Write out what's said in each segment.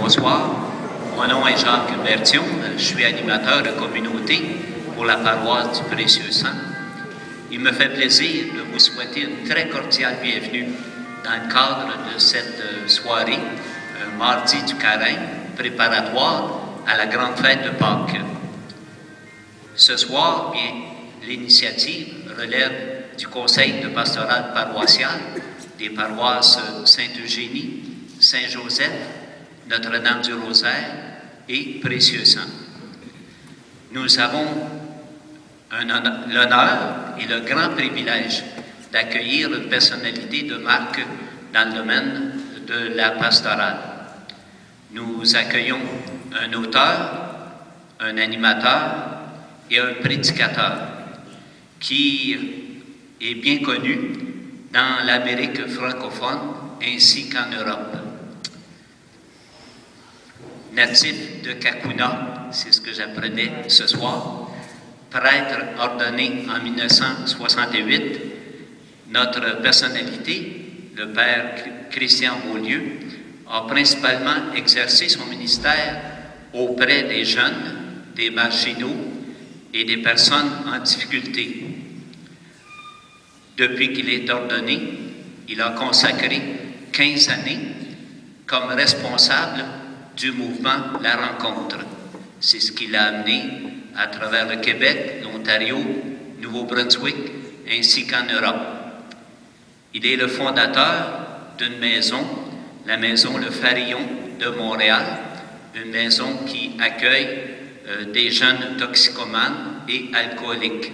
Bonsoir, mon nom est Jacques Berthiaume, je suis animateur de communauté pour la paroisse du Précieux Sang. Il me fait plaisir de vous souhaiter une très cordiale bienvenue dans le cadre de cette soirée, mardi du Carême, préparatoire à la grande fête de Pâques. Ce soir, bien, l'initiative relève du Conseil de pastoral paroissial des paroisses Sainte-Eugénie, Saint-Joseph, Notre-Dame du Rosaire et Précieux Sang. Nous avons l'honneur et le grand privilège d'accueillir une personnalité de marque dans le domaine de la pastorale. Nous accueillons un auteur, un animateur et un prédicateur qui est bien connu dans l'Amérique francophone ainsi qu'en Europe. Natif de Kakuna, c'est ce que j'apprenais ce soir, prêtre ordonné en 1968, notre personnalité, le père Christian Beaulieu, a principalement exercé son ministère auprès des jeunes, des marginaux et des personnes en difficulté. Depuis qu'il est ordonné, il a consacré 15 années comme responsable du mouvement La Rencontre. C'est ce qui l'a amené à travers le Québec, l'Ontario, Nouveau-Brunswick, ainsi qu'en Europe. Il est le fondateur d'une maison, la maison Le Farillon de Montréal, une maison qui accueille des jeunes toxicomanes et alcooliques.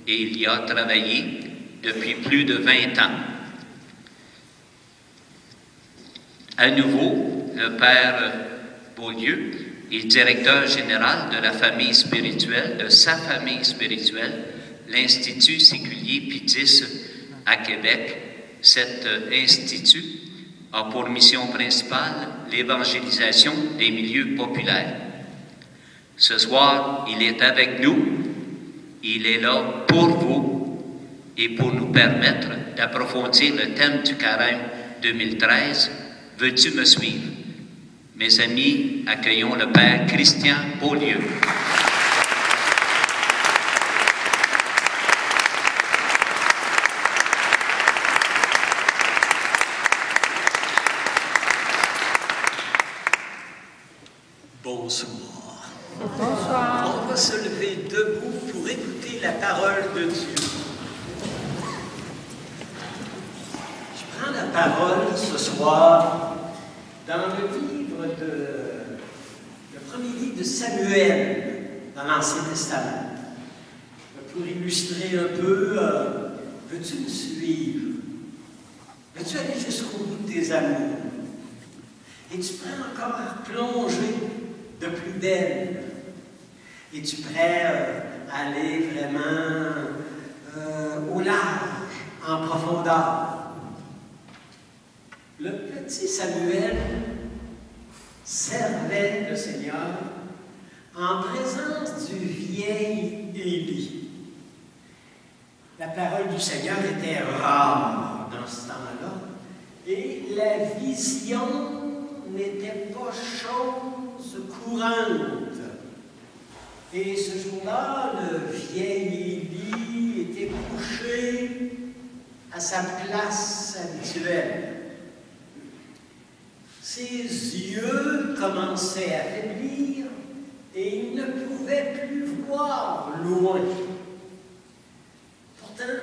Et il y a travaillé depuis plus de 20 ans. À nouveau, le père Beaulieu est directeur général de la famille spirituelle, de sa famille spirituelle, l'Institut séculier Pie-X à Québec. Cet institut a pour mission principale l'évangélisation des milieux populaires. Ce soir, il est avec nous, il est là pour vous et pour nous permettre d'approfondir le thème du Carême 2013. Veux-tu me suivre? Mes amis, accueillons le père Christian Beaulieu. Bonsoir. Bonsoir. On va se lever debout pour écouter la parole de Dieu. Je prends la parole ce soir dans le premier livre de Samuel dans l'Ancien Testament. Pour illustrer un peu, veux-tu me suivre? Veux-tu aller jusqu'au bout de tes amours? Es-tu prêt encore à plonger de plus belle? Es-tu prêt à aller vraiment au large, en profondeur? Le petit Samuel servait le Seigneur en présence du vieil Élie. La parole du Seigneur était rare dans ce temps-là et la vision n'était pas chose courante. Et ce jour-là, le vieil Élie était couché à sa place habituelle. Ses yeux commençaient à faiblir et il ne pouvait plus voir loin. Pourtant,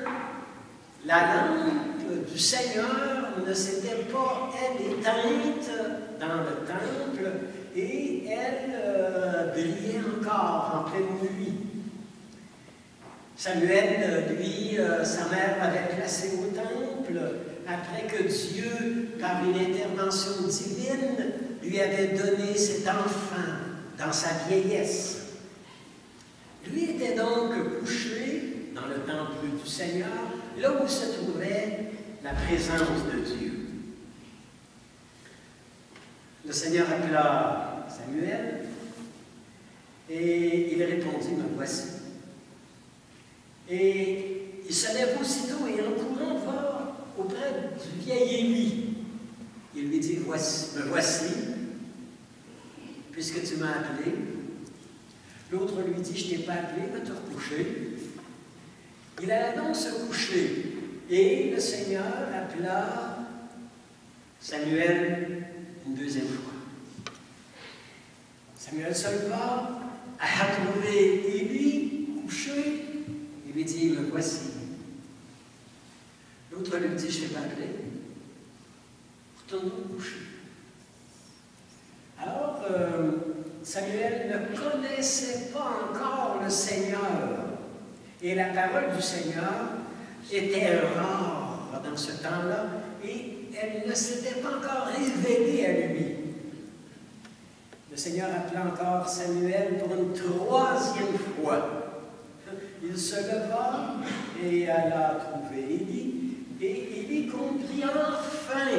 la lampe du Seigneur ne s'était pas, elle, éteinte dans le temple et elle brillait encore en pleine nuit. Samuel, lui, sa mère l'avait placé au temple après que Dieu, par une intervention divine, lui avait donné cet enfant dans sa vieillesse. Lui était donc couché dans le temple du Seigneur, là où se trouvait la présence de Dieu. Le Seigneur appela Samuel et il répondit, me voici. Et il se lève aussitôt et en courant va auprès du vieil Élie. Il lui dit, me voici. puisque tu m'as appelé. L'autre lui dit, je ne t'ai pas appelé, va te recoucher. Il alla donc se coucher, et le Seigneur appela Samuel une deuxième fois. Samuel se leva, a trouvé Élie couché, il lui dit, me voici. L'autre lui dit, je ne t'ai pas appelé, retourne donc coucher. Alors, Samuel ne connaissait pas encore le Seigneur. Et la parole du Seigneur était rare dans ce temps-là et elle ne s'était pas encore révélée à lui. Le Seigneur appela encore Samuel pour une troisième fois. Il se leva et alla trouver Élie. Et Élie comprit enfin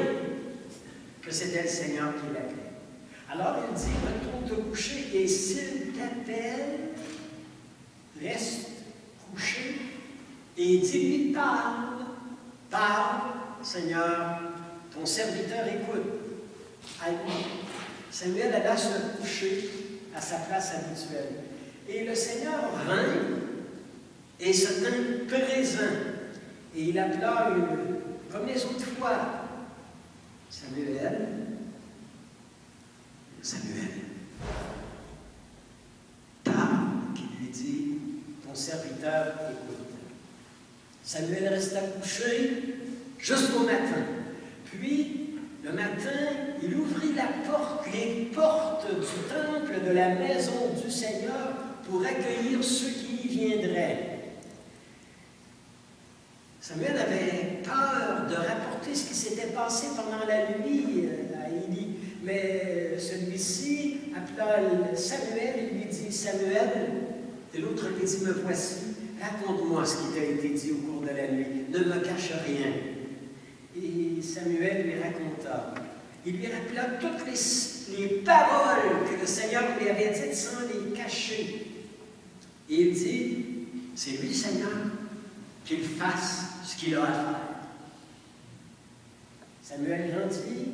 que c'était le Seigneur qui l'appelait. Alors il dit, retourne te coucher et s'il t'appelle, reste couché et dis-lui, parle, Seigneur, ton serviteur écoute. Samuel alla se coucher à sa place habituelle. Et le Seigneur vint et se tint présent. Et il appela comme les autres fois, Samuel. Parle, qu'il lui dit, ton serviteur écoute. Samuel resta couché jusqu'au matin. Puis, le matin, il ouvrit les portes du temple de la maison du Seigneur pour accueillir ceux qui y viendraient. Samuel avait peur de rapporter ce qui s'était passé pendant la nuit à Élie. Mais celui-ci appela Samuel et lui dit, Samuel, et l'autre lui dit, me voici, raconte-moi ce qui t'a été dit au cours de la nuit, ne me cache rien. Et Samuel lui raconta. Il lui rappela toutes les paroles que le Seigneur lui avait dites sans les cacher. Et il dit, c'est lui, Seigneur, qu'il fasse ce qu'il a à faire. Samuel grandit.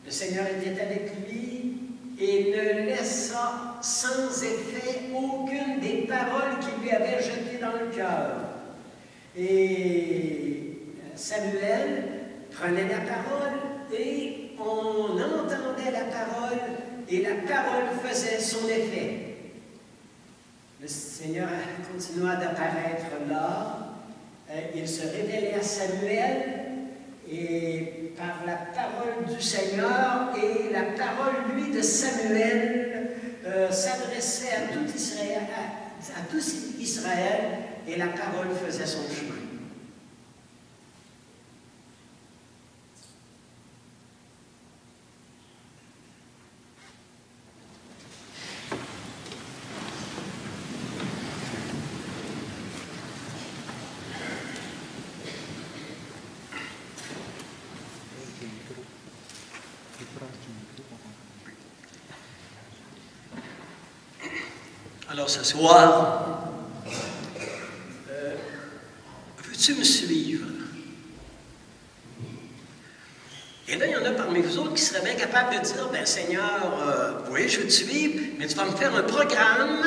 Le Seigneur était avec lui et ne laissa sans effet aucune des paroles qu'il lui avait jetées dans le cœur. Et Samuel prenait la parole et on entendait la parole et la parole faisait son effet. Le Seigneur continua d'apparaître là. Il se révélait à Samuel et par la parole du Seigneur et la parole, lui, de Samuel s'adressait à tout Israël et la parole faisait son chemin. Alors ce soir, veux-tu me suivre? Et là, il y en a parmi vous autres qui seraient bien capables de dire, ben Seigneur, oui, je veux te suivre, mais tu vas me faire un programme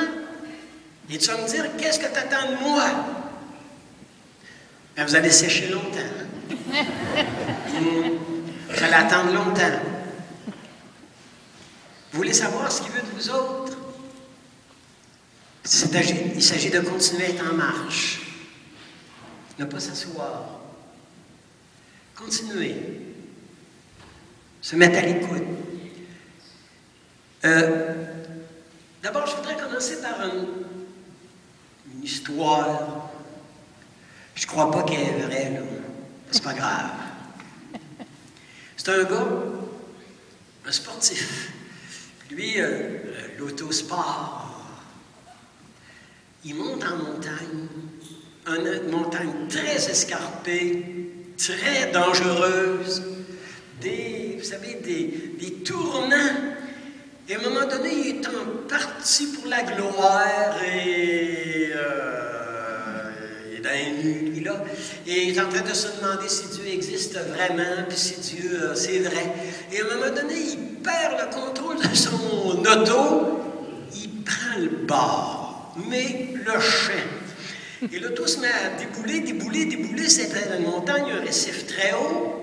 et tu vas me dire, qu'est-ce que tu attends de moi? Ben, vous allez sécher longtemps. Vous allez attendre longtemps. Vous voulez savoir ce qu'il veut de vous autres? Il s'agit de continuer à être en marche. Ne pas s'asseoir. Continuer. Se mettre à l'écoute. D'abord, je voudrais commencer par une histoire. Je ne crois pas qu'elle est vraie, là. C'est pas grave. C'est un gars, un sportif. Lui, l'autosport. Il monte en montagne, une montagne très escarpée, très dangereuse, vous savez, des tournants. Et à un moment donné, il est parti pour la gloire et il est dans les nues, lui-là. Et il est en train de se demander si Dieu existe vraiment, puis si Dieu, c'est vrai. Et à un moment donné, il perd le contrôle de son auto, il prend le bord, mais le champ. Et l'auto se met à débouler, c'était une montagne, un récif très haut.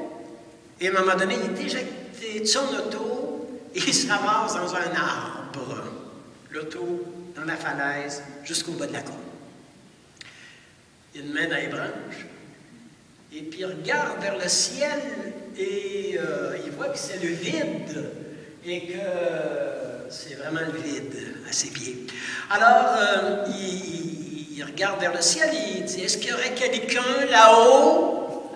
Et à un moment donné, il est éjecté de son auto et il se ramasse dans un arbre. L'auto dans la falaise, jusqu'au bas de la côte. Il a une main dans les branches, et puis il regarde vers le ciel, et il voit que c'est le vide, et que c'est vraiment le vide à ses pieds. Alors, il regarde vers le ciel, et il dit, est-ce qu'il y aurait quelqu'un là-haut?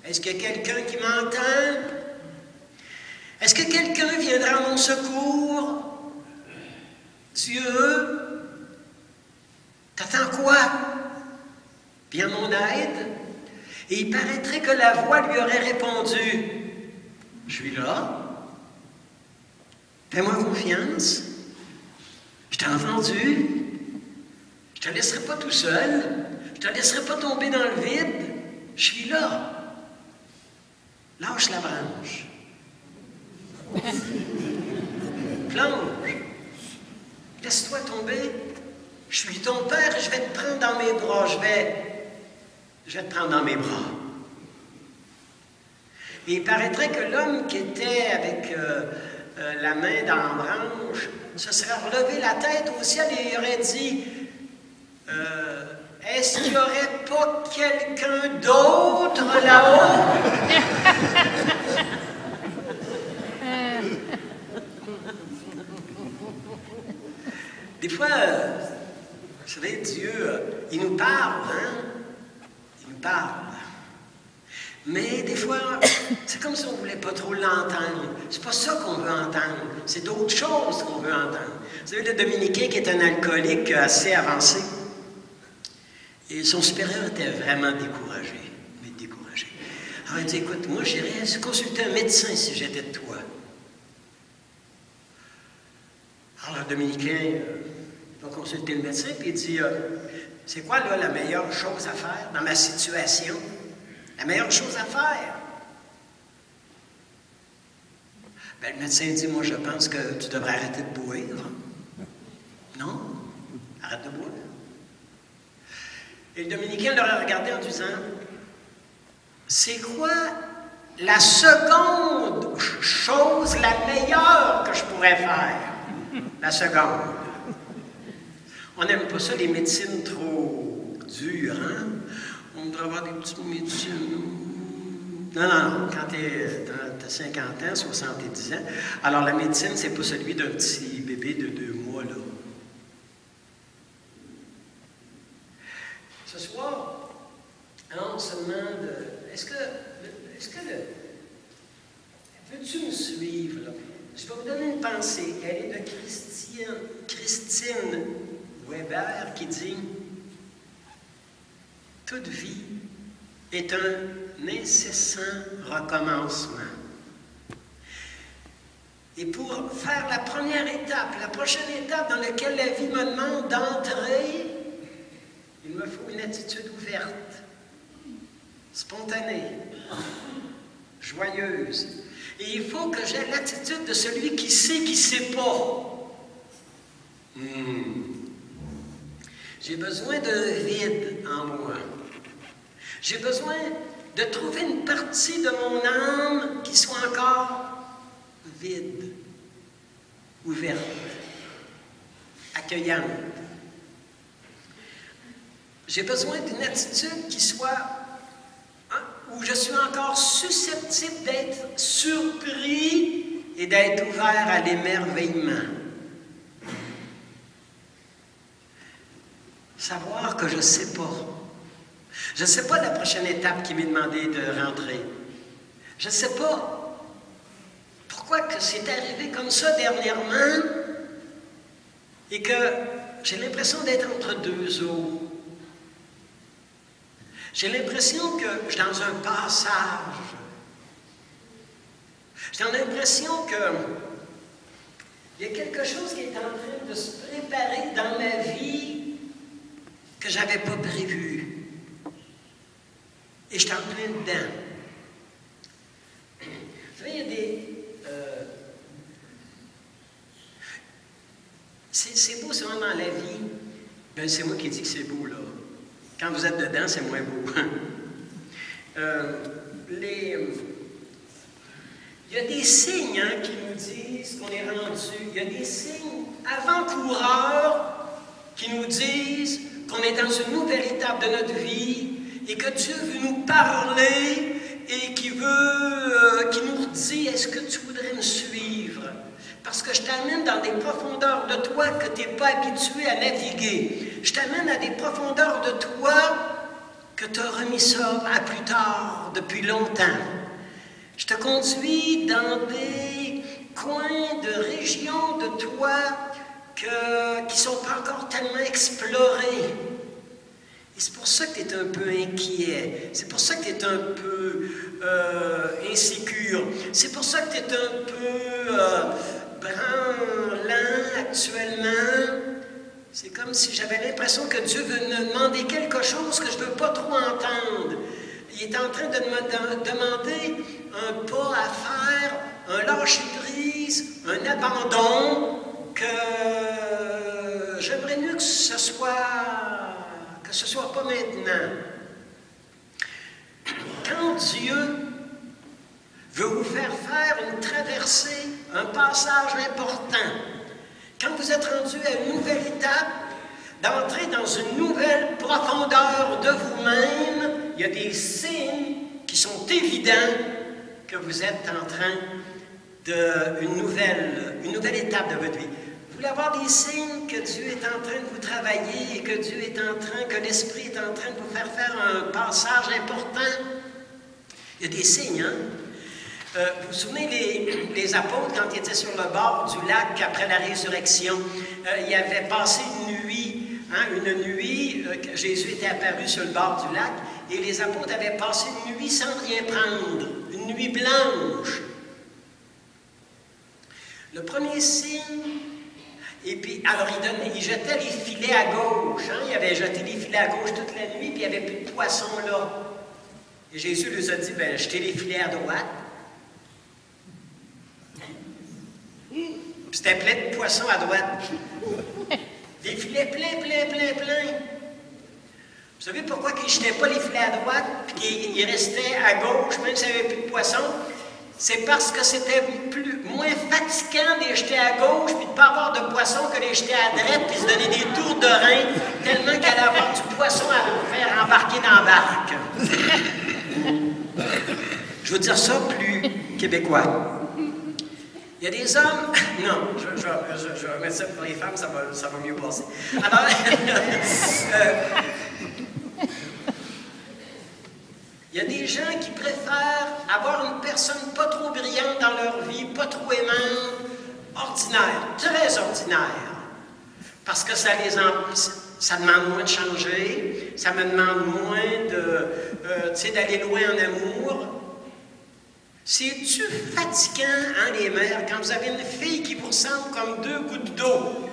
Est-ce qu'il y a quelqu'un qui m'entend? Est-ce que quelqu'un viendra à mon secours? Dieu, t'attends quoi? Viens à mon aide? Et il paraîtrait que la voix lui aurait répondu, je suis là, fais-moi confiance, je t'ai entendu, je te laisserai pas tout seul, je te laisserai pas tomber dans le vide, je suis là. Lâche la branche. Plonge. Laisse-toi tomber. Je suis ton père et je vais te prendre dans mes bras. Je vais te prendre dans mes bras. Et il paraîtrait que l'homme qui était avec la main dans la branche se serait relevé la tête au ciel et il aurait dit est-ce qu'il n'y aurait pas quelqu'un d'autre là-haut? Des fois, vous savez, Dieu, il nous parle, hein? Il nous parle. Mais des fois, c'est comme si on ne voulait pas trop l'entendre. C'est pas ça qu'on veut entendre. C'est d'autres choses qu'on veut entendre. Vous savez, le Dominicain qui est un alcoolique assez avancé, et son supérieur était vraiment découragé. Mais découragé. Alors il dit, écoute, moi j'irais consulter un médecin si j'étais de toi. Alors le Dominicain va consulter le médecin, puis il dit, c'est quoi là la meilleure chose à faire dans ma situation? La meilleure chose à faire? Ben, le médecin dit, moi je pense que tu devrais arrêter de boire. Non? Arrête de boire. Et le Dominicain l'aurait regardé en disant, c'est quoi la seconde chose la meilleure que je pourrais faire? La seconde. On n'aime pas ça, les médecines trop dures, hein? On devrait avoir des petites médecines. Non. Quand tu as 50 ans, 70 ans, alors la médecine, c'est pas celui d'un petit bébé de 2 mois, là. Ce soir, on se demande, est-ce que veux-tu me suivre, là? Je vais vous donner une pensée. Elle est de Christine Weber qui dit « Toute vie est un incessant recommencement. » Et pour faire la première étape, la prochaine étape dans laquelle la vie me demande d'entrer, il me faut une attitude ouverte, spontanée, joyeuse. Et il faut que j'ai l'attitude de celui qui sait qu'il ne sait pas. J'ai besoin d'un vide en moi. J'ai besoin de trouver une partie de mon âme qui soit encore vide, ouverte, accueillante. J'ai besoin d'une attitude qui soit où je suis encore susceptible d'être surpris et d'être ouvert à l'émerveillement. Savoir que je ne sais pas. Je ne sais pas la prochaine étape qui m'est demandée de rentrer. Je ne sais pas pourquoi que c'est arrivé comme ça dernièrement et que j'ai l'impression d'être entre deux eaux. J'ai l'impression que je suis dans un passage. J'ai l'impression qu'il y a quelque chose qui est en train de se préparer dans ma vie que je n'avais pas prévu. Et je suis en plein dedans. Vous savez, il y a des... c'est beau seulement dans la vie. Ben, c'est moi qui dis que c'est beau, là. Quand vous êtes dedans, c'est moins beau. Il y a des signes hein, qui nous disent qu'on est rendu. Il y a des signes avant-coureurs qui nous disent qu'on est dans une nouvelle étape de notre vie et que Dieu veut nous parler et qui nous dit, est-ce que tu voudrais me suivre? Parce que je t'amène dans des profondeurs de toi que tu n'es pas habitué à naviguer. Je t'amène à des profondeurs de toi que tu as remis ça à plus tard, depuis longtemps. Je te conduis dans des coins de régions de toi qui ne sont pas encore tellement explorés. Et c'est pour ça que tu es un peu inquiet. C'est pour ça que tu es un peu insécure. C'est pour ça que tu es un peu branlant actuellement. C'est comme si j'avais l'impression que Dieu veut me demander quelque chose que je ne veux pas trop entendre. Il est en train de me demander un pas à faire, un lâcher-prise, un abandon, que j'aimerais mieux que ce soit pas maintenant. Quand Dieu veut vous faire une traversée, un passage important, quand vous êtes rendu à une nouvelle étape, d'entrer dans une nouvelle profondeur de vous-même, il y a des signes qui sont évidents que vous êtes en train d'une nouvelle étape de votre vie. Vous voulez avoir des signes que Dieu est en train de vous travailler et que Dieu est en train, que l'Esprit est en train de vous faire un passage important? Il y a des signes, hein? Vous vous souvenez, les apôtres, quand ils étaient sur le bord du lac après la résurrection, ils avaient passé une nuit, Jésus était apparu sur le bord du lac, et les apôtres avaient passé une nuit sans rien prendre, une nuit blanche. Le premier signe, et puis, alors ils jetaient les filets à gauche, hein, ils avaient jeté les filets à gauche toute la nuit, puis il n'y avait plus de poissons là. Et Jésus leur a dit, ben, jetez les filets à droite. C'était plein de poissons à droite. Des filets plein. Vous savez pourquoi ils ne jetaient pas les filets à droite et qu'ils restaient à gauche, même s'il n'y avait plus de poissons? C'est parce que c'était moins fatigant de les jeter à gauche puis de ne pas avoir de poissons que de les jeter à droite puis se donner des tours de rein tellement qu'il allait avoir du poisson à vous faire embarquer dans la barque. Je veux dire ça plus québécois. Il y a des hommes... Non, je vais mettre ça pour les femmes, ça va mieux passer. Alors, il y a des gens qui préfèrent avoir une personne pas trop brillante dans leur vie, pas trop aimante, ordinaire, très ordinaire. Parce que ça demande moins de changer, ça me demande moins d'aller loin en amour. C'est-tu fatigant, hein, les mères, quand vous avez une fille qui vous ressemble comme deux gouttes d'eau?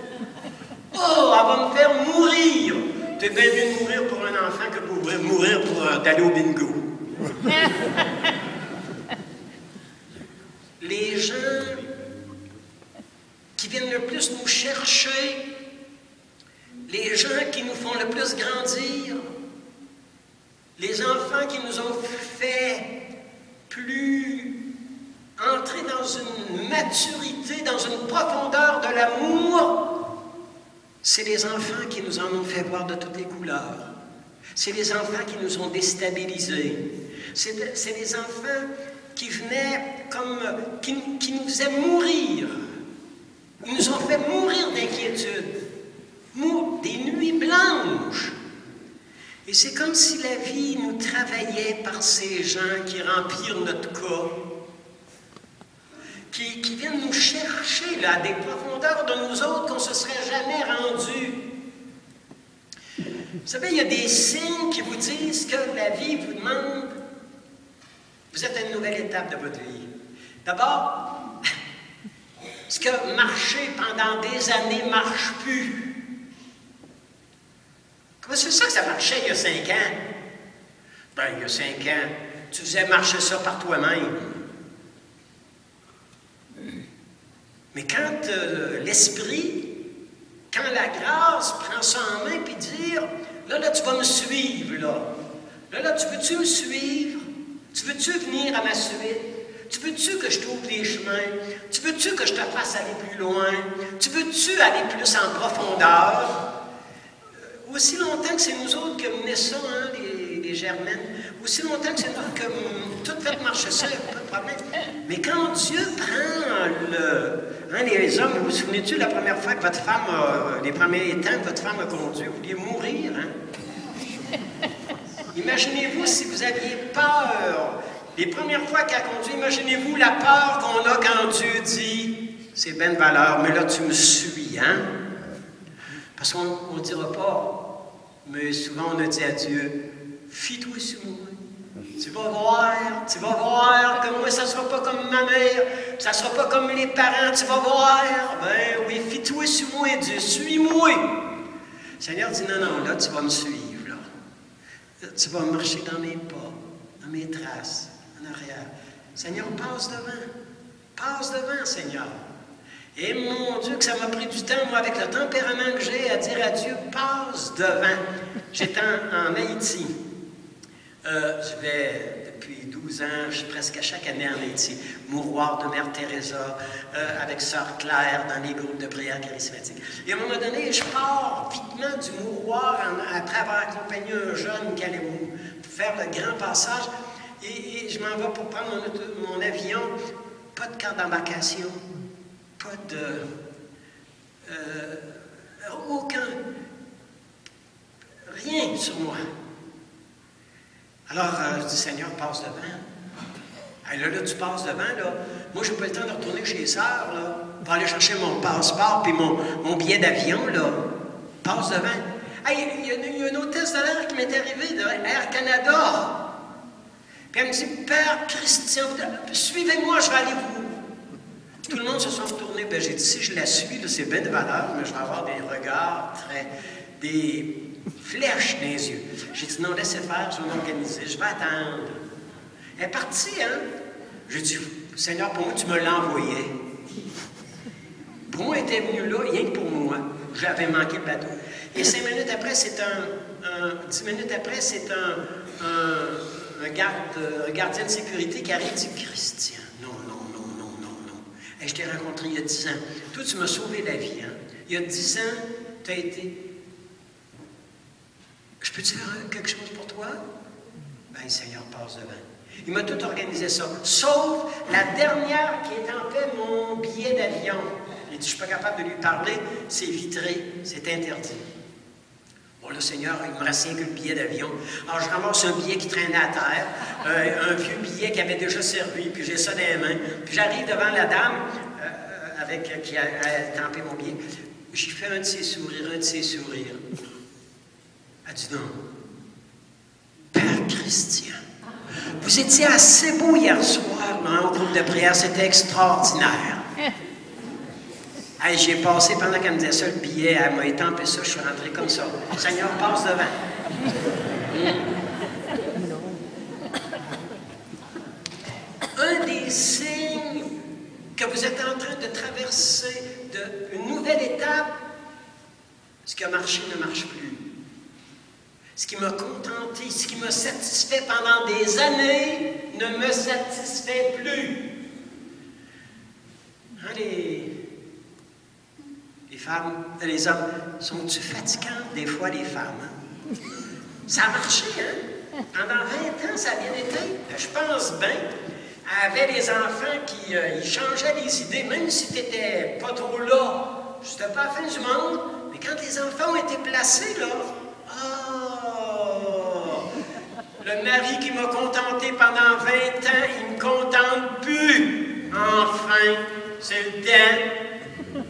Oh, elle va me faire mourir! T'es bien mieux de mourir pour un enfant que pour mourir pour d'aller au bingo. Les gens qui viennent le plus nous chercher, les gens qui nous font le plus grandir, les enfants qui nous ont fait plus entrer dans une maturité, dans une profondeur de l'amour, c'est les enfants qui nous en ont fait voir de toutes les couleurs. C'est les enfants qui nous ont déstabilisés. C'est les enfants qui venaient qui nous faisaient mourir. Ils nous ont fait mourir d'inquiétude. Des nuits blanches. Et c'est comme si la vie nous travaillait par ces gens qui remplissent notre cas, qui viennent nous chercher là, à des profondeurs de nous autres qu'on ne se serait jamais rendus. Vous savez, il y a des signes qui vous disent que la vie vous demande, vous êtes à une nouvelle étape de votre vie. D'abord, ce qui a marché pendant des années ne marche plus. Comment c'est ça que ça marchait il y a 5 ans? Ben, il y a 5 ans, tu faisais marcher ça par toi-même. Mais quand l'Esprit, quand la grâce prend ça en main, puis dire, là, tu vas me suivre, là. Là, tu veux-tu me suivre? Tu veux-tu venir à ma suite? Tu veux-tu que je t'ouvre les chemins? Tu veux-tu que je te fasse aller plus loin? Tu veux-tu aller plus en profondeur? Aussi longtemps que c'est nous autres qui menons ça, hein, les germaines, aussi longtemps que c'est nous autres qui tout fait marcher ça, il n'y a pas de problème. Mais quand Dieu prend les hommes, vous vous souvenez-tu la première fois que votre femme, les premiers temps que votre femme a conduit, vous vouliez mourir, hein? Imaginez-vous si vous aviez peur. Les premières fois qu'elle a conduit, imaginez-vous la peur qu'on a quand Dieu dit « c'est ben de valeur, mais là tu me suis, hein? » Parce qu'on ne dira pas, mais souvent on a dit à Dieu « fie-toi sur moi, tu vas voir que moi ça ne sera pas comme ma mère, ça ne sera pas comme les parents, tu vas voir. Ben oui, fie-toi sur moi, Dieu, suis-moi. » Le Seigneur dit « non, là tu vas me suivre, là. Tu vas marcher dans mes pas, dans mes traces, en arrière. Seigneur, passe devant, Seigneur. » Et mon Dieu, que ça m'a pris du temps, moi, avec le tempérament que j'ai, à dire à Dieu, passe devant. J'étais en Haïti. Je vais, depuis 12 ans, je suis presque à chaque année en Haïti. Mouroir de Mère Teresa, avec Sœur Claire, dans les groupes de prière charismatique. Et à un moment donné, je pars vitement du mouroir après avoir accompagné un jeune qui allait faire le grand passage. Et je m'en vais pour prendre mon avion. Pas de carte d'embarcation. Pas de... aucun... rien sur moi. Alors, je dis, Seigneur, passe devant. Et là, tu passes devant, là. Moi, je n'ai pas le temps de retourner chez les sœurs, là. Pour aller chercher mon passeport puis mon billet d'avion, là. Passe devant. Hey, il y a une hôtesse de l'air qui m'est arrivée de Air Canada. Puis elle me dit, Père Christian, suivez-moi, je vais aller vous. Tout le monde se sont retournés. Ben, j'ai dit, si je la suis, c'est bien de valeur, mais je vais avoir des regards des flèches dans les yeux. J'ai dit, non, laissez faire, je vais m'organiser, je vais attendre. Elle est partie, hein? J'ai dit, Seigneur, pour moi, tu me l'as envoyé. Pour moi, elle était venue là, rien que pour moi. J'avais manqué le bateau. Et 10 minutes après, c'est un gardien de sécurité qui arrive et dit, Christian, non. Et je t'ai rencontré il y a 10 ans. Toi, tu m'as sauvé la vie, hein? Il y a 10 ans, tu as été... Je peux-tu faire quelque chose pour toi? Ben, le Seigneur passe devant. Il m'a tout organisé ça. Sauf la dernière qui est en paix, mon billet d'avion. Il dit, je ne suis pas capable de lui parler, c'est vitré, c'est interdit. Bon, le Seigneur, il me reste rien que le billet d'avion. Alors, je ramasse un billet qui traînait à terre, un vieux billet qui avait déjà servi, puis j'ai ça dans les mains. Puis j'arrive devant la dame qui a tempé mon billet. J'ai fait un de ses sourires. Elle dit non. Père Christian, vous étiez assez beau hier soir dans un groupe de prière, c'était extraordinaire. Hey, j'ai passé, pendant qu'elle me disait ça, le billet, elle m'a étampé ça, je suis rentré comme ça. Seigneur, passe devant. Un des signes que vous êtes en train de traverser une nouvelle étape, ce qui a marché ne marche plus. Ce qui m'a contenté, ce qui m'a satisfait pendant des années, ne me satisfait plus. Hein, les femmes, les hommes, sont-tu fatiguants des fois, les femmes? Hein? Ça a marché, hein? Pendant 20 ans, ça a bien été. Je pense bien. Elle avait les enfants qui ils changeaient les idées, même si tu n'étais pas trop là. C'était pas la fin du monde. Mais quand les enfants ont été placés, là, le mari qui m'a contenté pendant 20 ans, il ne me contente plus. Enfin, c'est le temps.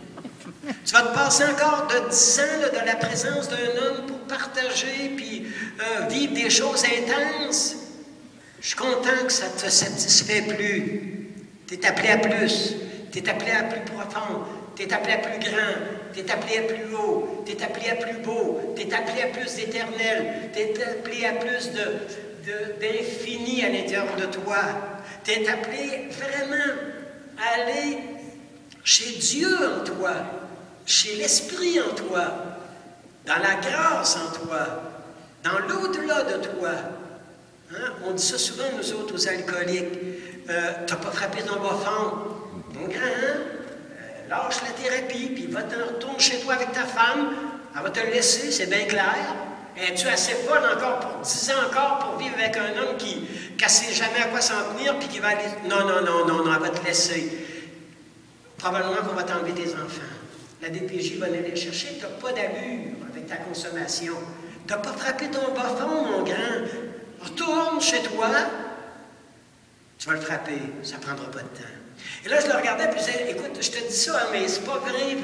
Tu vas te passer encore de 10 ans là, de la présence d'un homme pour partager puis vivre des choses intenses. Je suis content que ça ne te satisfait plus. Tu es appelé à plus. Tu es appelé à plus profond. Tu es appelé à plus grand. Tu es appelé à plus haut. Tu es appelé à plus beau. Tu es appelé à plus d'éternel. Tu es appelé à plus d'infini à l'intérieur de toi. Tu es appelé vraiment à aller chez Dieu en toi, chez l'Esprit en toi, dans la grâce en toi, dans l'au-delà de toi. Hein? On dit ça souvent, nous autres, aux alcooliques. Tu n'as pas frappé ton bas fond. Mon grand, hein? Lâche la thérapie, puis retourne chez toi avec ta femme. Elle va te le laisser, c'est bien clair. Es-tu assez folle encore pour 10 ans encore pour vivre avec un homme qui ne sait jamais à quoi s'en tenir, puis qui va aller... Non, elle va te laisser. Probablement qu'on va t'enlever tes enfants. La DPJ va aller les chercher. Tu n'as pas d'allure avec ta consommation. Tu n'as pas frappé ton bas fond, mon grand. Retourne chez toi. Tu vas le frapper. Ça ne prendra pas de temps. Et là, je le regardais, puis je disais, écoute, je te dis ça, hein, mais c'est pas vrai,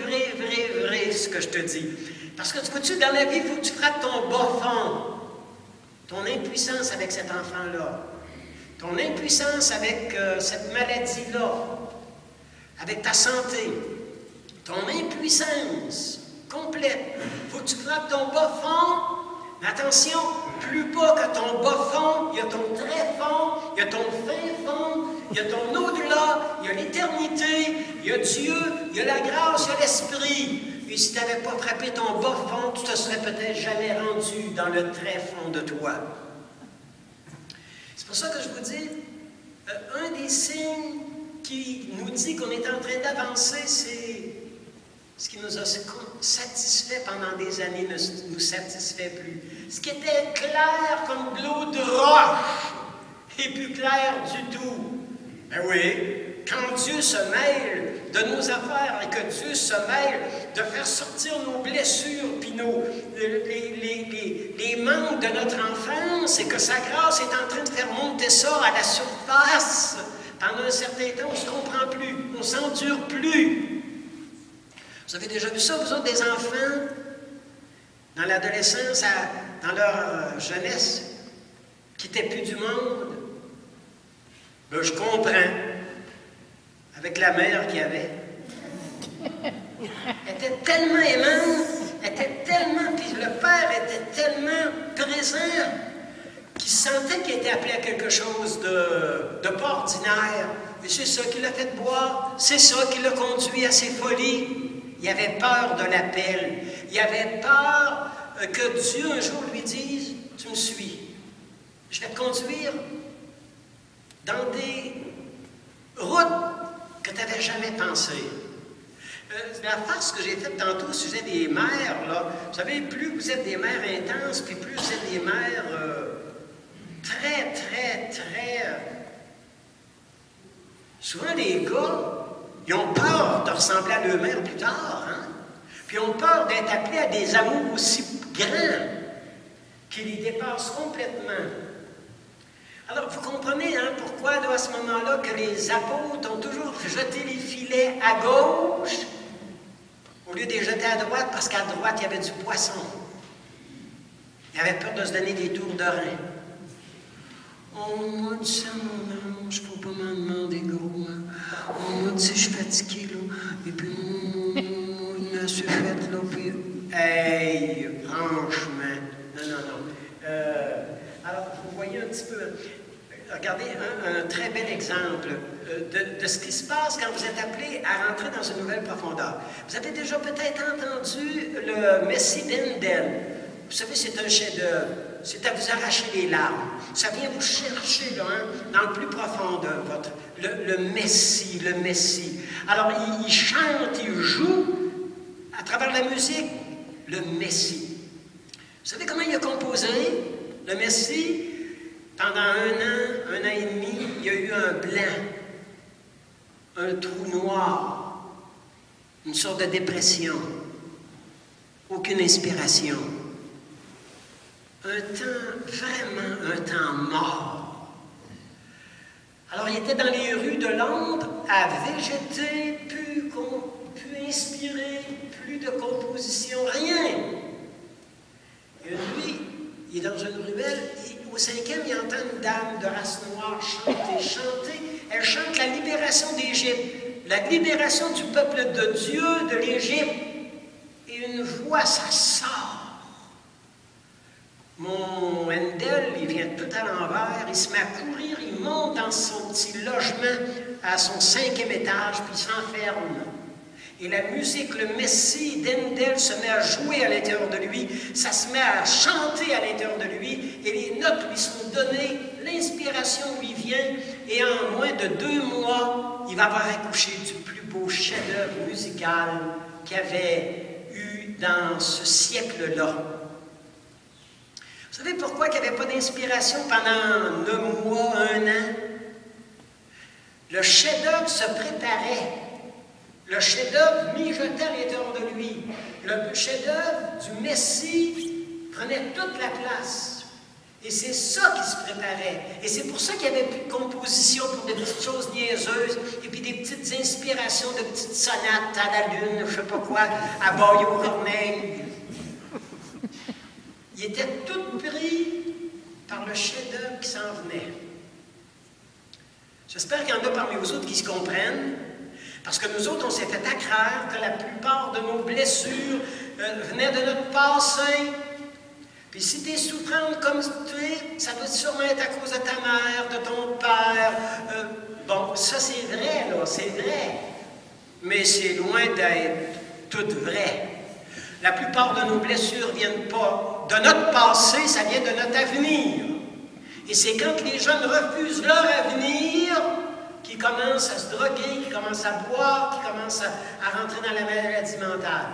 ce que je te dis. Parce que, vois-tu, dans la vie, il faut que tu frappes ton bas fond. Ton impuissance avec cet enfant-là. Ton impuissance avec cette maladie-là. Avec ta santé. Ton impuissance complète. Il faut que tu frappes ton bas fond. Mais attention, plus bas que ton bas fond, il y a ton très fond, il y a ton fin fond, il y a ton au-delà, il y a l'éternité, il y a Dieu, il y a la grâce, il y a l'Esprit. Et si tu n'avais pas frappé ton bas fond, tu ne te serais peut-être jamais rendu dans le très fond de toi. C'est pour ça que je vous dis, un des signes qui nous dit qu'on est en train d'avancer, c'est ce qui nous a satisfait pendant des années ne nous satisfait plus. Ce qui était clair comme de l'eau de roche est plus clair du tout. Ben oui, quand Dieu se mêle de nos affaires et que Dieu se mêle de faire sortir nos blessures puis les manques de notre enfance et que sa grâce est en train de faire monter ça à la surface, pendant un certain temps, on ne se comprend plus, on ne s'endure plus. Vous avez déjà vu ça, vous autres, des enfants, dans l'adolescence, dans leur jeunesse, qui n'étaient plus du monde? Ben, je comprends. Avec la mère qu'il y avait. Elle était tellement aimante, puis le père était tellement présent, qu'il sentait qu'il était appelé à quelque chose de pas ordinaire. Et c'est ça qui l'a fait boire, c'est ça qui l'a conduit à ses folies. Il avait peur de l'appel. Il avait peur que Dieu un jour lui dise, « Tu me suis. Je vais te conduire dans des routes que tu n'avais jamais pensées. » La farce que j'ai faite tantôt au sujet des mères, là, vous savez, plus vous êtes des mères intenses, puis plus vous êtes des mères très... Souvent, les gars, ils ont peur de ressembler à leur mère plus tard, hein? Puis ils ont peur d'être appelés à des amours aussi grands qui les dépassent complètement. Alors, vous comprenez hein, pourquoi, là, à ce moment-là, que les apôtres ont toujours jeté les filets à gauche au lieu de les jeter à droite, parce qu'à droite, il y avait du poisson. Ils avaient peur de se donner des tours de rein. Oh, moi, tu sais, mon ange, faut pas m'en demander gros, hein. Oh, moi, tu sais, je suis fatigué, là. Et puis, je me suis faite, là, puis... Hey, franchement. Non. Alors, vous voyez un petit peu... Regardez un très bel exemple de ce qui se passe quand vous êtes appelé à rentrer dans une nouvelle profondeur. Vous avez déjà peut-être entendu le Messie d'Enden. Vous savez, c'est un chef-d'œuvre. C'est à vous arracher les larmes. Ça vient vous chercher là, hein, dans le plus profond de votre... Le Messie, le Messie. Alors, il chante, il joue à travers la musique, le Messie. Vous savez comment il a composé le Messie? Pendant un an et demi, il y a eu un blanc, un trou noir, une sorte de dépression, aucune inspiration. Un temps, vraiment un temps mort. Alors, il était dans les rues de Londres à végéter, plus inspirer, plus de composition, rien. Et lui, il est dans une ruelle, et au 5e, il entend une dame de race noire chanter. Elle chante la libération d'Égypte, la libération du peuple de Dieu de l'Égypte. Et une voix, ça sort. Mon Handel, il vient tout à l'envers, il se met à courir, il monte dans son petit logement à son 5e étage, puis il s'enferme. Et la musique, le Messie d'Handel se met à jouer à l'intérieur de lui, ça se met à chanter à l'intérieur de lui, et les notes lui sont données, l'inspiration lui vient, et en moins de 2 mois, il va avoir accouché du plus beau chef-d'œuvre musical qu'il y avait eu dans ce siècle-là. Vous savez pourquoi il n'y avait pas d'inspiration pendant 9 mois, 1 an? Le chef-d'œuvre se préparait. Le chef-d'œuvre mijotait à l'intérieur de lui. Le chef-d'œuvre du Messie prenait toute la place. Et c'est ça qui se préparait. Et c'est pour ça qu'il n'y avait plus de composition pour des petites choses niaiseuses, et puis des petites inspirations de petites sonates à la lune, je ne sais pas quoi, à Bayeux-Corneille. Il était tout pris par le chef-d'œuvre qui s'en venait. J'espère qu'il y en a parmi vous autres qui se comprennent, parce que nous autres, on s'est fait accraire que la plupart de nos blessures venaient de notre passé. Puis si tu es souffrante comme tu es, ça doit sûrement être à cause de ta mère, de ton père. Bon, ça c'est vrai, là, c'est vrai. Mais c'est loin d'être tout vrai. La plupart de nos blessures ne viennent pas de notre passé, ça vient de notre avenir. Et c'est quand les jeunes refusent leur avenir qu'ils commencent à se droguer, qu'ils commencent à boire, qu'ils commencent à rentrer dans la maladie mentale.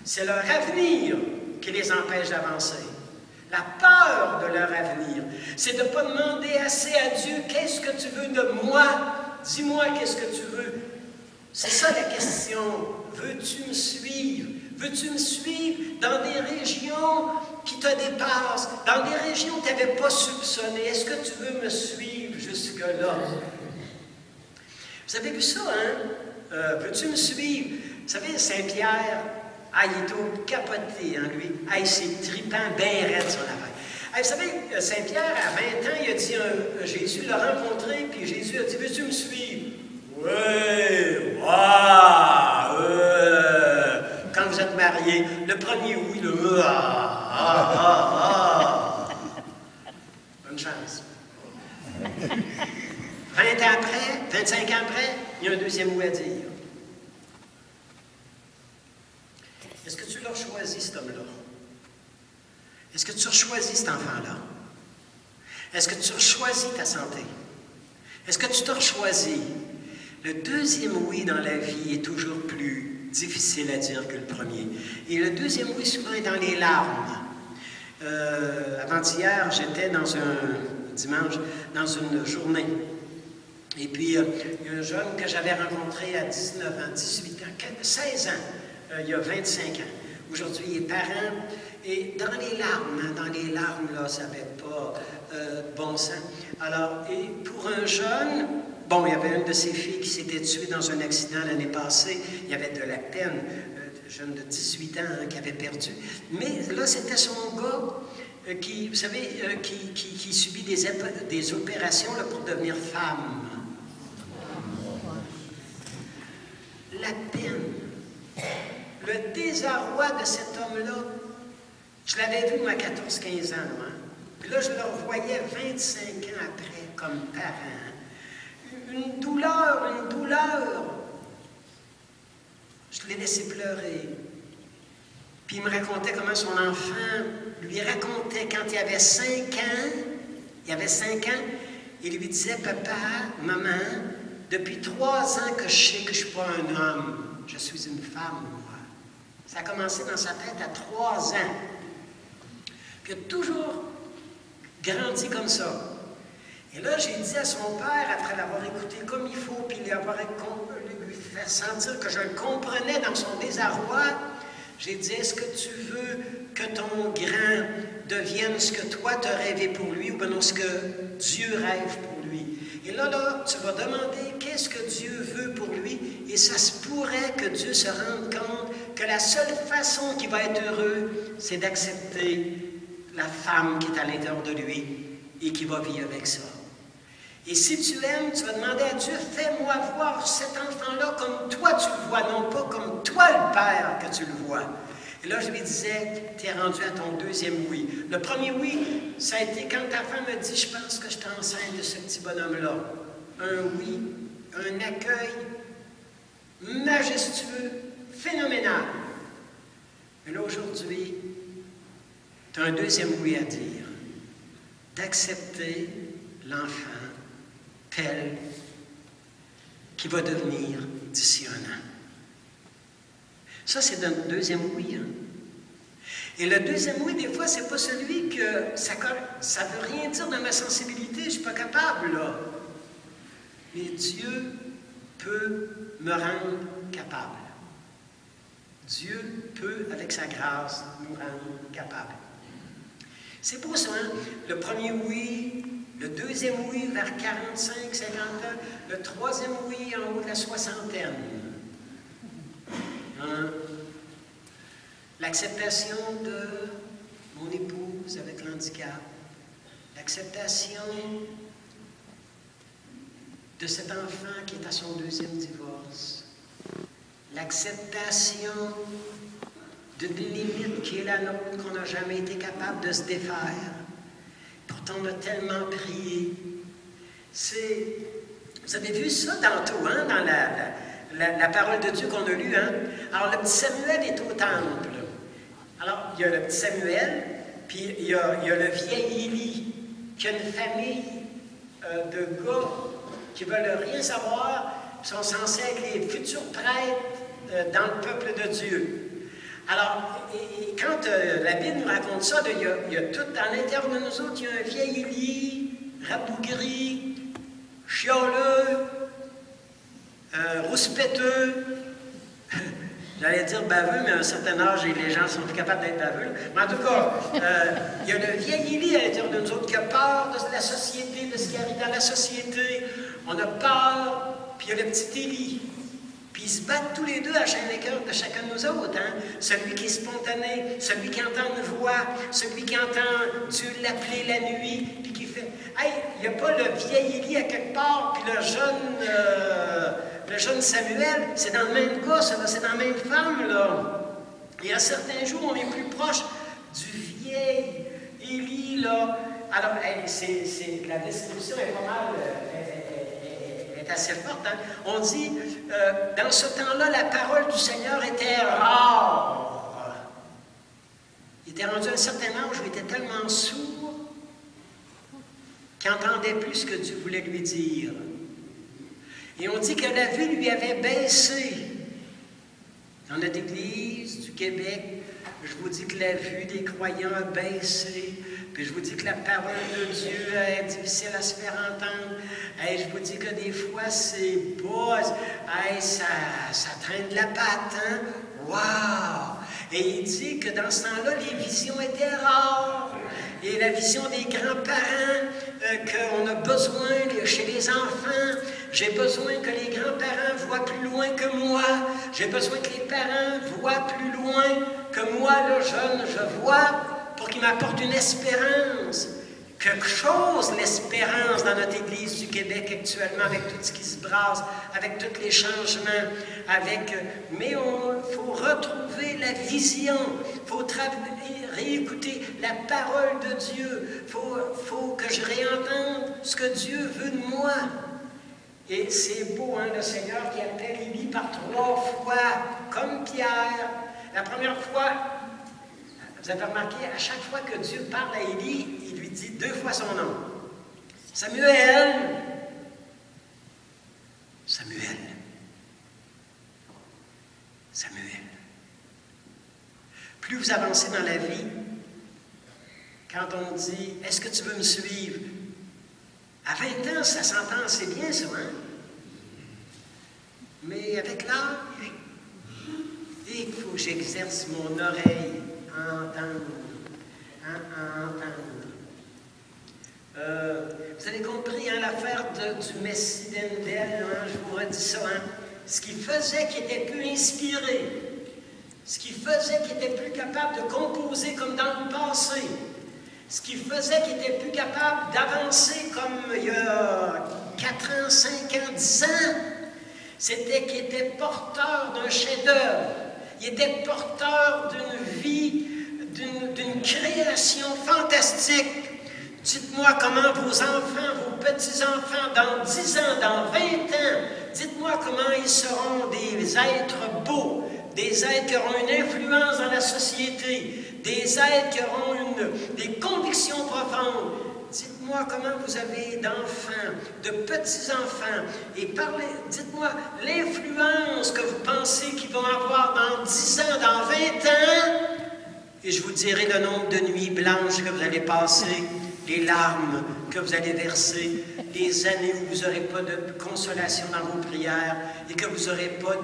C'est leur avenir qui les empêche d'avancer. La peur de leur avenir, c'est de ne pas demander assez à Dieu, qu'est-ce que tu veux de moi? Dis-moi qu'est-ce que tu veux. C'est ça la question. Veux-tu me suivre? Veux-tu me suivre dans des régions qui te dépassent, dans des régions que tu n'avais pas soupçonnées? Est-ce que tu veux me suivre jusque-là? Vous avez vu ça, hein? Veux-tu me suivre? Vous savez, Saint-Pierre, il est tout capoté, hein, lui. C'est trippant, bien raide, son affaire. Vous savez, Saint-Pierre, à 20 ans, il a dit, Jésus l'a rencontré, puis Jésus a dit, veux-tu me suivre? Oui, quand vous êtes mariés, le premier oui, le bonne chance. 20 ans après, 25 ans après, il y a un deuxième oui à dire. Est-ce que tu l'as choisi, cet homme-là? Est-ce que tu as choisi cet enfant-là? Est-ce que tu as choisi ta santé? Est-ce que tu t'as choisi? Le deuxième oui dans la vie est toujours plus difficile à dire que le premier. Et le deuxième oui, souvent, est dans les larmes. Avant-hier, j'étais dans un dimanche, dans une journée. Et puis, il y a un jeune que j'avais rencontré à 19 ans, 18 ans, 16 ans, il y a 25 ans. Aujourd'hui, il est parent. Et dans les larmes, là, ça n'avait pas bon sens. Alors, et pour un jeune, bon, il y avait une de ses filles qui s'était tuée dans un accident l'année passée. Il y avait de la peine, jeune de 18 ans, hein, qui avait perdu. Mais là, c'était son gars qui, vous savez, qui subit des opérations là, pour devenir femme. La peine, le désarroi de cet homme-là, je l'avais vu, moi, à 14-15 ans, là, hein? Puis là, je le revoyais 25 ans après, comme parent. Une douleur. Je l'ai laissé pleurer. Puis il me racontait comment son enfant lui racontait quand il avait 5 ans, il lui disait, papa, maman, depuis 3 ans que je sais que je ne suis pas un homme, je suis une femme, moi. Ça a commencé dans sa tête à 3 ans. Puis il a toujours grandi comme ça. Et là, j'ai dit à son père, après l'avoir écouté comme il faut, puis lui faire sentir que je le comprenais dans son désarroi, j'ai dit, est-ce que tu veux que ton grand devienne ce que toi tu as rêvé pour lui, ou bien ce que Dieu rêve pour lui? Et là, tu vas demander qu'est-ce que Dieu veut pour lui, et ça se pourrait que Dieu se rende compte que la seule façon qu'il va être heureux, c'est d'accepter la femme qui est à l'intérieur de lui et qui va vivre avec ça. Et si tu l'aimes, tu vas demander à Dieu, fais-moi voir cet enfant-là comme toi tu le vois, non pas comme toi le Père que tu le vois. Et là, je lui disais, tu es rendu à ton deuxième oui. Le premier oui, ça a été quand ta femme me dit, je pense que je suis enceinte de ce petit bonhomme-là. Un oui, un accueil majestueux, phénoménal. Mais là, aujourd'hui, tu as un deuxième oui à dire. D'accepter l'enfant tel qu'il va devenir d'ici un an. Ça, c'est un deuxième oui. Hein? Et le deuxième oui, des fois, c'est pas celui que ça veut rien dire dans ma sensibilité, je suis pas capable, là. Mais Dieu peut me rendre capable. Dieu peut, avec sa grâce, nous rendre capables. C'est beau ça, hein? Le premier oui, le deuxième oui vers 45, 50 ans, le troisième oui en haut de la soixantaine. Hein? L'acceptation de mon épouse avec l'handicap, l'acceptation de cet enfant qui est à son deuxième divorce, l'acceptation d'une limite qui est la nôtre, qu'on n'a jamais été capable de se défaire. Pourtant, on a tellement prié. Vous avez vu ça tantôt, hein, dans la parole de Dieu qu'on a lue. Hein? Alors, le petit Samuel est au temple. Alors, il y a le petit Samuel, puis il y a le vieil Élie, qui a une famille de gars qui ne veulent rien savoir, qui sont censés être les futurs prêtres dans le peuple de Dieu. Alors, et quand la Bible nous raconte ça, il y a tout à l'intérieur de nous autres, il y a un vieil Élie, rabougri, chialeux, rouspéteux, j'allais dire baveux, mais à un certain âge, les gens sont plus capables d'être baveux. Mais en tout cas, il y a le vieil Élie à l'intérieur de nous autres qui a peur de la société, de ce qui arrive dans la société. On a peur, puis il y a le petit Élie. Puis ils se battent tous les deux à chaque cœur de chacun de nous autres. Hein? Celui qui est spontané, celui qui entend une voix, celui qui entend Dieu l'appeler la nuit, puis qui fait... Hey, il n'y a pas le vieil Élie à quelque part, puis le jeune Samuel, c'est dans le même gars, c'est dans la même femme, là. Et à certains jours, on est plus proche du vieil Élie, là. Alors, hey, la description est pas mal... est assez forte. Hein? On dit, dans ce temps-là, la parole du Seigneur était rare. Il était rendu à un certain âge où il était tellement sourd qu'il n'entendait plus ce que Dieu voulait lui dire. Et on dit que la vue lui avait baissé. Dans notre Église du Québec, je vous dis que la vue des croyants a baissé. Puis je vous dis que la parole de Dieu est difficile à se faire entendre. Et je vous dis que des fois, c'est beau. Ça traîne de la patte, hein? Wow! Et il dit que dans ce temps-là, les visions étaient rares. Et la vision des grands-parents, qu'on a besoin chez les enfants, j'ai besoin que les grands-parents voient plus loin que moi. J'ai besoin que les parents voient plus loin que moi, le jeune, je vois, pour qu'il m'apporte une espérance. Quelque chose, l'espérance dans notre Église du Québec actuellement, avec tout ce qui se brasse, avec tous les changements, mais il faut retrouver la vision, il faut réécouter la parole de Dieu, il faut que je réentende ce que Dieu veut de moi. Et c'est beau, hein, le Seigneur qui appelle Élie par 3 fois, comme Pierre. La première fois, vous avez remarqué, à chaque fois que Dieu parle à Élie, il lui dit 2 fois son nom. Samuel. Samuel. Samuel. Plus vous avancez dans la vie, quand on dit « Est-ce que tu veux me suivre? » À 20 ans, ça s'entend assez bien, ça, hein? Mais avec l'âge, il faut que j'exerce mon oreille à entendre. Vous avez compris, hein, l'affaire du Messie d'Endel, hein, je vous redis ça, hein? Ce qui faisait qu'il était plus inspiré, ce qui faisait qu'il était plus capable de composer comme dans le passé, ce qui faisait qu'il était plus capable d'avancer comme il y a 4 ans, 5 ans, 10 ans, c'était qu'il était porteur d'un chef-d'œuvre. Il était porteur d'une vie, d'une création fantastique. Dites-moi comment vos enfants, vos petits-enfants, dans 10 ans, dans 20 ans, dites-moi comment ils seront des êtres beaux, des êtres qui auront une influence dans la société, des êtres qui auront des convictions profondes. Dites-moi comment vous avez d'enfants, de petits-enfants, et dites-moi l'influence que vous pensez qu'ils vont avoir dans 10 ans, dans 20 ans, et je vous dirai le nombre de nuits blanches que vous allez passer, les larmes que vous allez verser, les années où vous n'aurez pas de consolation dans vos prières, et que vous n'aurez pas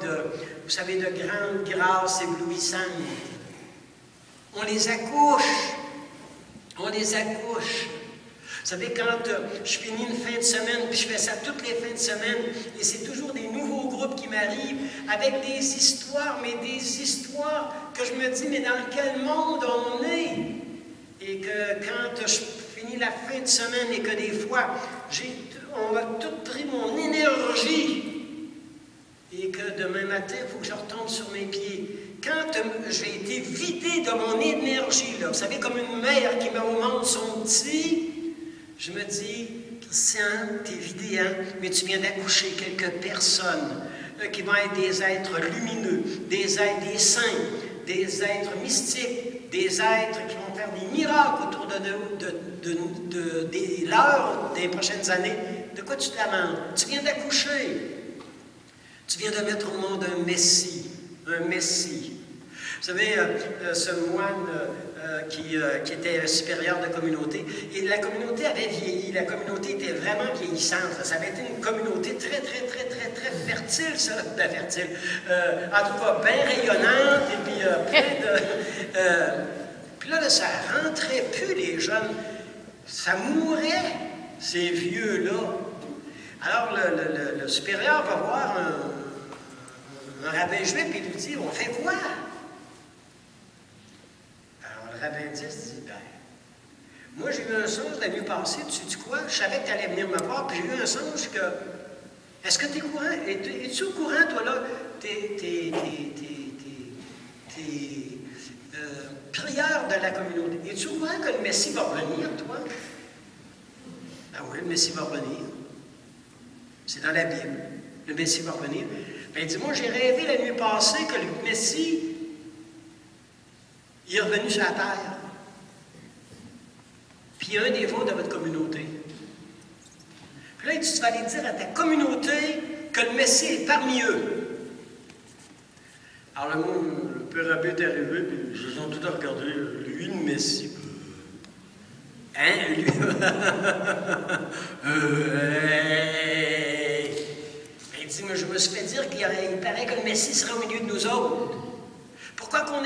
vous savez, de grandes grâces éblouissantes. On les accouche. On les accouche. Vous savez, quand je finis une fin de semaine, puis je fais ça toutes les fins de semaine, et c'est toujours des nouveaux groupes qui m'arrivent avec des histoires, mais des histoires que je me dis, mais dans quel monde on est? Et que quand je finis la fin de semaine et que des fois, on m'a tout pris mon énergie, et que demain matin, il faut que je retombe sur mes pieds. Quand j'ai été vidé de mon énergie, là, vous savez, comme une mère qui met au monde son petit, je me dis, Christian, t'es vidé, hein? Mais tu viens d'accoucher quelques personnes qui vont être des êtres lumineux, des êtres des saints, des êtres mystiques, des êtres qui vont faire des miracles autour des leurs des prochaines années. De quoi tu te lamentes? Tu viens d'accoucher. Tu viens de mettre au monde un Messie. Un Messie. Vous savez, ce moine qui était supérieur de communauté, et la communauté avait vieilli, la communauté était vraiment vieillissante. Ça avait été une communauté très, très, très, très, très fertile, ça, ben fertile. En tout cas, bien rayonnante, et puis plein de... puis là, ça rentrait plus, les jeunes. Ça mourait, ces vieux-là. Alors, le supérieur va voir un rabbin juif et lui dit, on fait quoi? Alors, le rabbin dit, ben, moi, j'ai eu un songe la nuit passée, tu sais quoi? Je savais que tu allais venir me voir, puis j'ai eu un songe que... Est-ce que tu es courant? Es-tu au courant, toi, là? Tes prières de la communauté. Es-tu au courant que le Messie va revenir, toi? Ben oui, le Messie va revenir. C'est dans la Bible. Le Messie va revenir. Ben, il dit, moi, j'ai rêvé la nuit passée que le Messie, il est revenu sur la terre. Puis il y a un des vôtres de votre communauté. Puis là, il dit, tu vas aller dire à ta communauté que le Messie est parmi eux. Alors le père abbé est arrivé, puis ils se sont tous regardés. Lui, le Messie. Hein, lui? Il dit, mais je me suis fait dire qu'il paraît que le Messie serait au milieu de nous autres. Pourquoi qu'on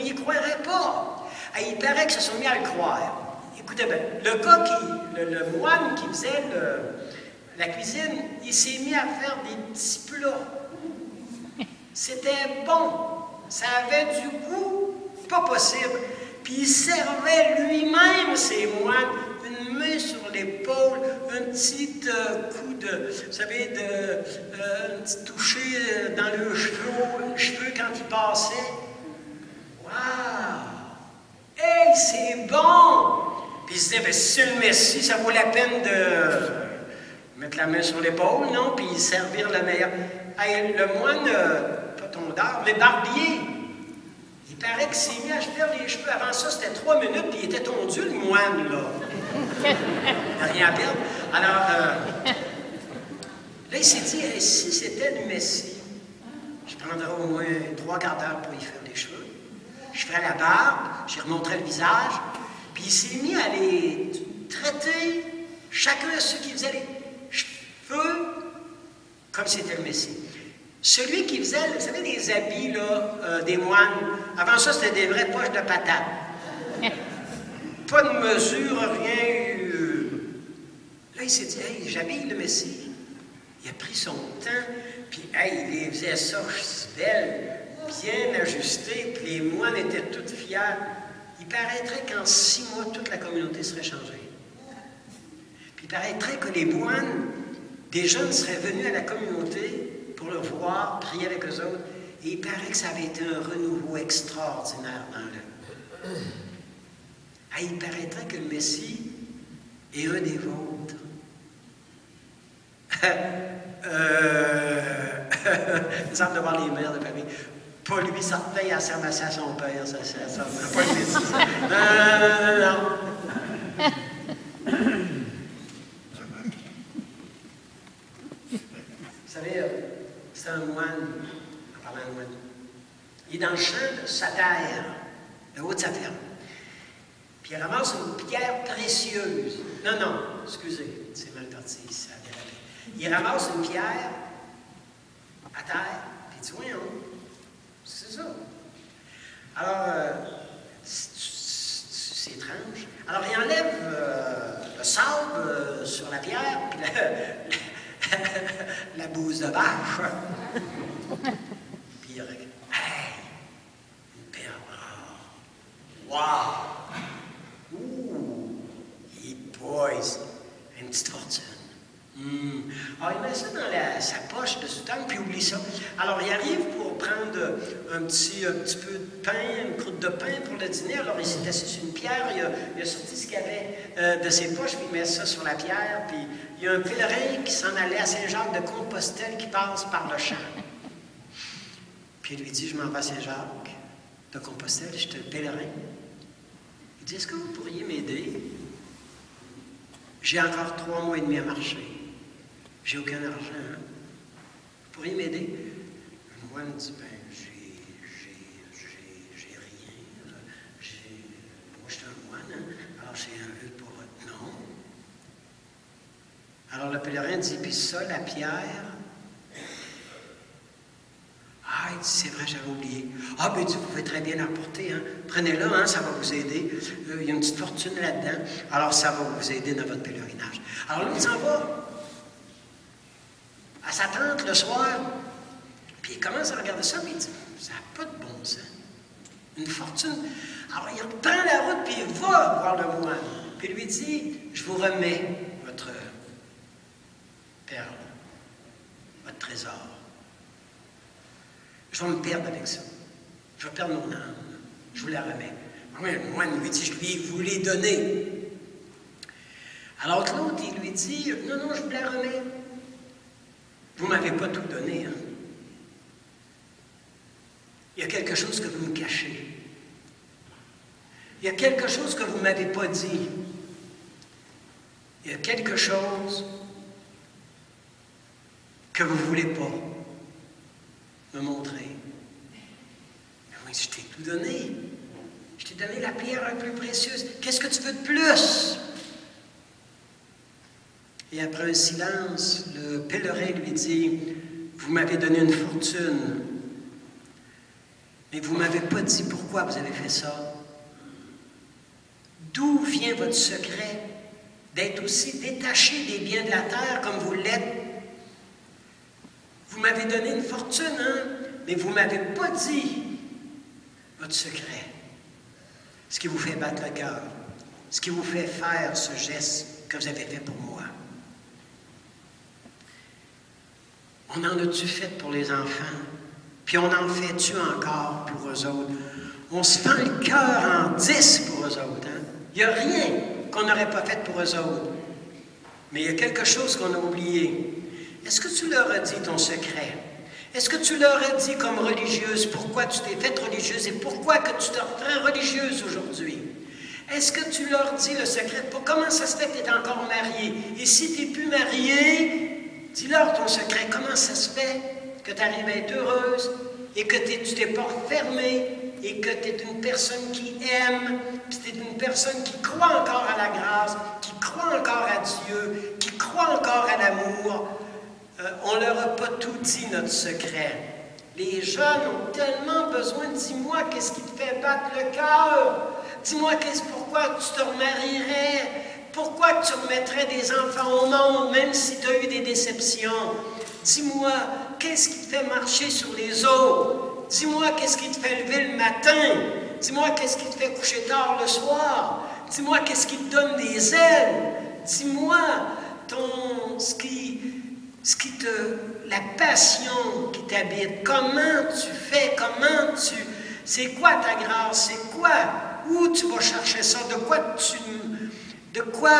n'y croirait pas? Et il paraît qu'ils se sont mis à le croire. Écoutez bien, le gars le moine qui faisait la cuisine, il s'est mis à faire des petits plats. C'était bon. Ça avait du goût pas possible. Puis il servait lui-même ses moines, une main sur l'épaule, un petit coup de, vous savez, un petit toucher dans le cheveu quand il passait. Waouh! Hey, c'est bon! Puis il se disait, ben, si c'est le Messie, ça vaut la peine de mettre la main sur l'épaule, non? Puis servir le meilleur. Hey, le moine, pas tondeur, mais barbier, il paraît qu'il s'est mis à se faire les cheveux. Avant ça, c'était 3 minutes, puis il était tondu, le moine, là. Il n'a rien à perdre. Alors, là, il s'est dit, hey, si c'était le Messie, je prendrais au moins 3 quarts d'heure pour y faire les cheveux. Je ferais la barbe, j'y remonterais le visage, puis il s'est mis à les traiter, chacun à ceux qui faisaient les cheveux, comme si c'était le Messie. Celui qui faisait, vous savez, des habits, là, des moines, avant ça, c'était des vraies poches de patates. Pas de mesure, rien. Là, il s'est dit, hey, j'habille le Messie. Il a pris son temps, puis, hey, il les faisait ça belle, bien ajusté, puis les moines étaient tous fiers. Il paraîtrait qu'en 6 mois, toute la communauté serait changée. Puis il paraîtrait que les moines, des jeunes seraient venus à la communauté pour le voir, prier avec eux autres, Et il paraît que ça avait été un renouveau extraordinaire dans le... Ah, il paraîtrait que le Messie est un des vôtres. Il semble de voir les mères de famille. Pas lui, certain, il a servi à son père, ça pas le Messie. Non. Vous savez, c'est un moine, en parlant de moine. Il est dans le champ de sa terre, le haut de sa ferme. Puis il ramasse une pierre précieuse. Non, excusez, c'est mal parti, ça a dérapé. Il ramasse une pierre à terre, puis il dit, voyons, c'est ça. Alors, c'est étrange. Alors, il enlève le sable sur la pierre, puis la bouse de vache. Puis il regarde, hey, une perle rare. Wow! Boys, une petite fortune. Alors, il met ça dans sa poche de soutane, puis il oublie ça. Alors, il arrive pour prendre un petit peu de pain, une croûte de pain pour le dîner. Alors, il s'est assis sur une pierre, il a sorti ce qu'il avait de ses poches, puis il met ça sur la pierre, puis il y a un pèlerin qui s'en allait à Saint-Jacques-de-Compostelle qui passe par le champ. Puis il lui dit, je m'en vais à Saint-Jacques de Compostelle, je suis un pèlerin. Il dit, est-ce que vous pourriez m'aider? J'ai encore 3 mois et demi à marcher. J'ai aucun argent. Hein? Vous pourriez m'aider? Le moine dit, ben, j'ai rien. Moi, je suis un moine, hein? Alors j'ai un vœu pour... Non. Alors le pèlerin dit, puis ça, la pierre... Ah, il dit, c'est vrai, j'avais oublié. Ah, ben, vous pouvez très bien la porter, hein. Prenez-la, hein, ça va vous aider. Il y a une petite fortune là-dedans. Alors, ça va vous aider dans votre pèlerinage. Alors, l'autre s'en va à sa tante le soir. Puis, il commence à regarder ça, puis il dit, ça n'a pas de bon sens. Une fortune. Alors, il reprend la route, puis il va voir le moine. Puis, il lui dit, je vous remets votre perle, votre trésor. Je vais me perdre avec ça. Je vais perdre mon âme. Je vous la remets. Oui, le moine lui dit, je lui vous l'ai donné. Alors l'autre, il lui dit, non, je vous la remets. Vous ne m'avez pas tout donné, hein. Il y a quelque chose que vous me cachez. Il y a quelque chose que vous ne m'avez pas dit. Il y a quelque chose que vous ne voulez pas me montrer. Mais oui, je t'ai tout donné. Je t'ai donné la pierre la plus précieuse. Qu'est-ce que tu veux de plus? Et après un silence, le pèlerin lui dit, vous m'avez donné une fortune, mais vous ne m'avez pas dit pourquoi vous avez fait ça. D'où vient votre secret d'être aussi détaché des biens de la terre comme vous l'êtes? Vous m'avez donné une fortune, hein? Mais vous ne m'avez pas dit votre secret. Ce qui vous fait battre le cœur. Ce qui vous fait faire ce geste que vous avez fait pour moi. On en a-tu fait pour les enfants? Puis on en fait-tu encore pour eux autres? On se fend le cœur en 10 pour eux autres, hein? Il n'y a rien qu'on n'aurait pas fait pour eux autres. Mais il y a quelque chose qu'on a oublié. Est-ce que tu leur as dit ton secret? Est-ce que tu leur as dit comme religieuse pourquoi tu t'es faite religieuse et pourquoi que tu te rends religieuse aujourd'hui? Est-ce que tu leur dis le secret? Comment ça se fait que tu es encore mariée? Et si tu n'es plus mariée, dis-leur ton secret. Comment ça se fait que tu arrives à être heureuse et que tu t'es pas fermée et que tu es une personne qui aime, puis tu es une personne qui croit encore à la grâce, qui croit encore à Dieu, qui croit encore à l'amour? On ne leur a pas tout dit, notre secret. Les jeunes ont tellement besoin. Dis-moi, qu'est-ce qui te fait battre le cœur? Dis-moi, pourquoi tu te remarierais? Pourquoi tu remettrais des enfants au monde, même si tu as eu des déceptions? Dis-moi, qu'est-ce qui te fait marcher sur les eaux? Dis-moi, qu'est-ce qui te fait lever le matin? Dis-moi, qu'est-ce qui te fait coucher tard le soir? Dis-moi, qu'est-ce qui te donne des ailes? Dis-moi, ce qui ce qui la passion qui t'habite, comment tu fais, c'est quoi ta grâce, c'est quoi, où tu vas chercher ça, de quoi